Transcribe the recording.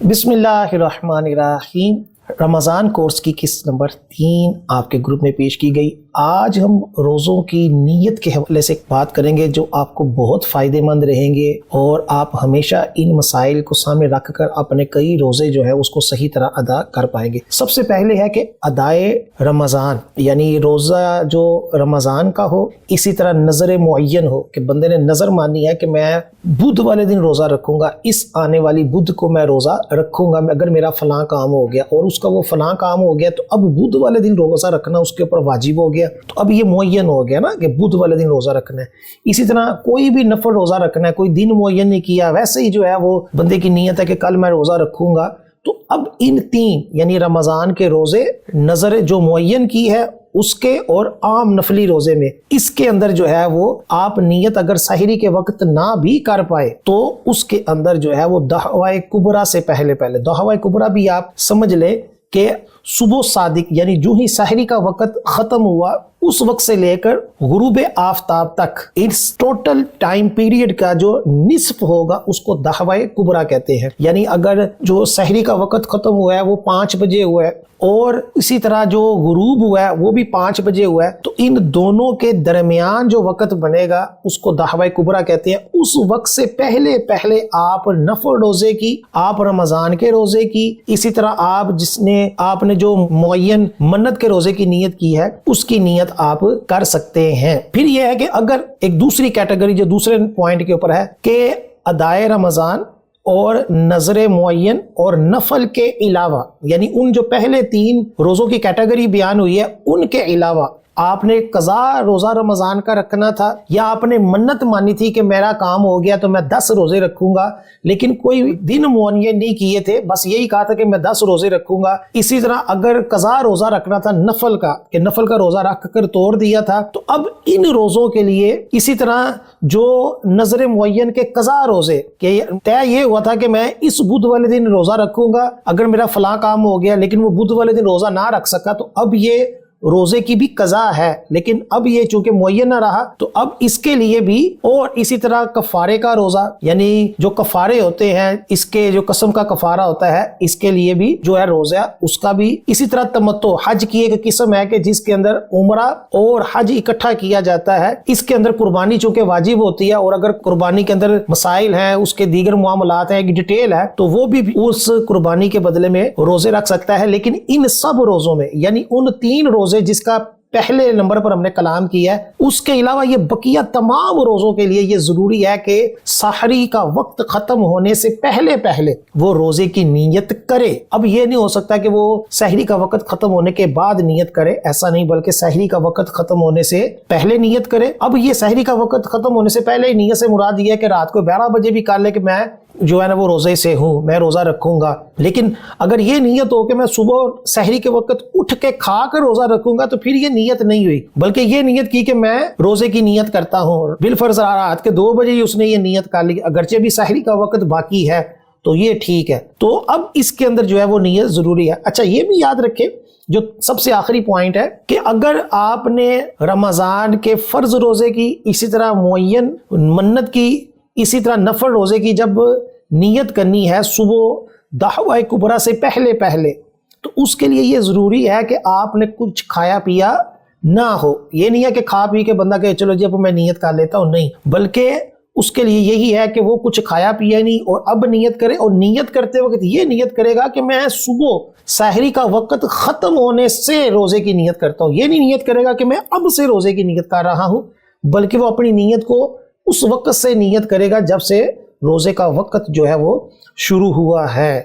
بسم اللہ الرحمن الرحیم۔ رمضان کورس کی قسط نمبر 3 آپ کے گروپ میں پیش کی گئی۔ آج ہم روزوں کی نیت کے حوالے سے بات کریں گے جو آپ کو بہت فائدہ مند رہیں گے اور آپ ہمیشہ ان مسائل کو سامنے رکھ کر اپنے کئی روزے جو ہے اس کو صحیح طرح ادا کر پائیں گے۔ سب سے پہلے ہے کہ ادائے رمضان، یعنی روزہ جو رمضان کا ہو، اسی طرح نظر معین ہو کہ بندے نے نظر مانی ہے کہ میں بدھ والے دن روزہ رکھوں گا، اس آنے والی بدھ کو میں روزہ رکھوں گا اگر میرا فلاں کام ہو گیا، اور اس کا وہ فلاں کام ہو گیا تو اب بدھ والے دن روزہ رکھنا اس کے اوپر واجب ہو گیا، تو اب یہ معین ہو گیا نا کہ بدھ والے دن روزہ رکھنا ہے۔ اسی طرح کوئی بھی نفل روزہ رکھنا ہے، کوئی دن معین نہیں کیا، ویسے ہی جو ہے وہ بندے کی نیت ہے کہ کل میں روزہ رکھوں گا، تو اب ان 3 یعنی رمضان کے روزے، نظر جو معین کی ہے اس کے، اور عام نفلی روزے میں، اس کے اندر جو ہے وہ آپ نیت اگر سحری کے وقت نہ بھی کر پائے تو اس کے اندر جو ہے وہ دعوی کبریٰ سے پہلے دعوی کبریٰ بھی آپ سمجھ لے کہ صبح صادق، یعنی جو ہی سحری کا وقت ختم ہوا اس وقت سے لے کر غروب آفتاب تک، اس ٹوٹل ٹائم پیریڈ کا جو نصف ہوگا اس کو دعوی کبریٰ کہتے ہیں۔ یعنی اگر جو سحری کا وقت ختم ہوا ہے وہ 5 بجے ہوا ہے اور اسی طرح جو غروب ہوا ہے وہ بھی 5 بجے ہوا ہے، تو ان دونوں کے درمیان جو وقت بنے گا اس کو دعوی کبریٰ کہتے ہیں۔ اس وقت سے پہلے آپ نفل روزے کی، آپ رمضان کے روزے کی، اسی طرح آپ نے جو معین منت کے روزے کی نیت کی ہے اس کی نیت آپ کر سکتے ہیں۔ پھر یہ ہے کہ اگر ایک دوسری کیٹیگری جو دوسرے پوائنٹ کے اوپر ہے کہ ادائے رمضان اور نظر معین اور نفل کے علاوہ، یعنی ان جو پہلے 3 روزوں کی کیٹیگری بیان ہوئی ہے ان کے علاوہ آپ نے قضا روزہ رمضان کا رکھنا تھا، یا آپ نے منت مانی تھی کہ میرا کام ہو گیا تو میں 10 روزے رکھوں گا، لیکن کوئی دن معین نہیں کیے تھے، بس یہی کہا تھا کہ میں 10 روزے رکھوں گا۔ اسی طرح اگر قضا روزہ رکھنا تھا نفل کا، کہ نفل کا روزہ رکھ کر توڑ دیا تھا، تو اب ان روزوں کے لیے اسی طرح جو نظر معین کے قضا روزے کہ طے یہ ہوا تھا کہ میں اس بدھ والے دن روزہ رکھوں گا، اگر میرا فلاں کام ہو گیا لیکن وہ بدھ والے دن روزہ نہ رکھ سکا، تو اب یہ روزے کی بھی قضا ہے، لیکن اب یہ چونکہ معین نہ رہا تو اب اس کے لیے بھی، اور اسی طرح کفارے کا روزہ، یعنی جو کفارے ہوتے ہیں اس کے جو قسم کا کفارہ ہوتا ہے اس کے لیے بھی جو ہے روزہ اس کا بھی، اسی طرح تمتع، حج کی ایک قسم ہے کہ جس کے اندر عمرہ اور حج اکٹھا کیا جاتا ہے، اس کے اندر قربانی چونکہ واجب ہوتی ہے، اور اگر قربانی کے اندر مسائل ہیں، اس کے دیگر معاملات ہیں، ایک ڈیٹیل ہے، تو وہ بھی اس قربانی کے بدلے میں روزے رکھ سکتا ہے۔ لیکن ان سب روزوں میں، یعنی ان 3 روزے جس کا پہلے نمبر پر ہم نے کلام کیا ہے، اس کے علاوہ یہ بقیہ تمام روزوں کے لیے یہ ضروری ہے کہ سحری کا وقت ختم ہونے سے پہلے وہ روزے کی نیت کرے۔ اب یہ نہیں ہو سکتا کہ وہ سحری کا وقت ختم ہونے کے بعد نیت کرے، ایسا نہیں، بلکہ سحری کا وقت ختم ہونے سے پہلے نیت کرے۔ اب یہ سحری کا وقت ختم ہونے سے پہلے نیت سے مراد یہ ہے کہ رات کو 12 بجے بھی کر لے کہ میں جو ہے نا وہ روزے سے ہوں، میں روزہ رکھوں گا، لیکن اگر یہ نیت ہو کہ میں صبح سحری کے وقت اٹھ کے کھا کر روزہ رکھوں گا، تو پھر یہ نیت نہیں ہوئی، بلکہ یہ نیت کی کہ میں روزے کی نیت کرتا ہوں، بالفرض رات کے 2 بجے ہی اس نے یہ نیت کر لی، اگرچہ بھی سحری کا وقت باقی ہے تو یہ ٹھیک ہے۔ تو اب اس کے اندر جو ہے وہ نیت ضروری ہے۔ اچھا، یہ بھی یاد رکھیں جو سب سے آخری پوائنٹ ہے کہ اگر آپ نے رمضان کے فرض روزے کی، اسی طرح معین منت کی، اسی طرح نفل روزے کی جب نیت کرنی ہے صبح دعوی کبریٰ سے پہلے، تو اس کے لیے یہ ضروری ہے کہ آپ نے کچھ کھایا پیا نہ ہو۔ یہ نہیں ہے کہ کھا پی کے بندہ کہ چلو جی اب میں نیت کر لیتا ہوں، نہیں، بلکہ اس کے لیے یہی ہے کہ وہ کچھ کھایا پیا نہیں اور اب نیت کرے، اور نیت کرتے وقت یہ نیت کرے گا کہ میں صبح سحری کا وقت ختم ہونے سے روزے کی نیت کرتا ہوں۔ یہ نہیں نیت کرے گا کہ میں اب سے روزے کی نیت کر رہا ہوں، بلکہ وہ اپنی نیت کو اس وقت سے نیت کرے گا جب سے روزے کا وقت جو ہے وہ شروع ہوا ہے۔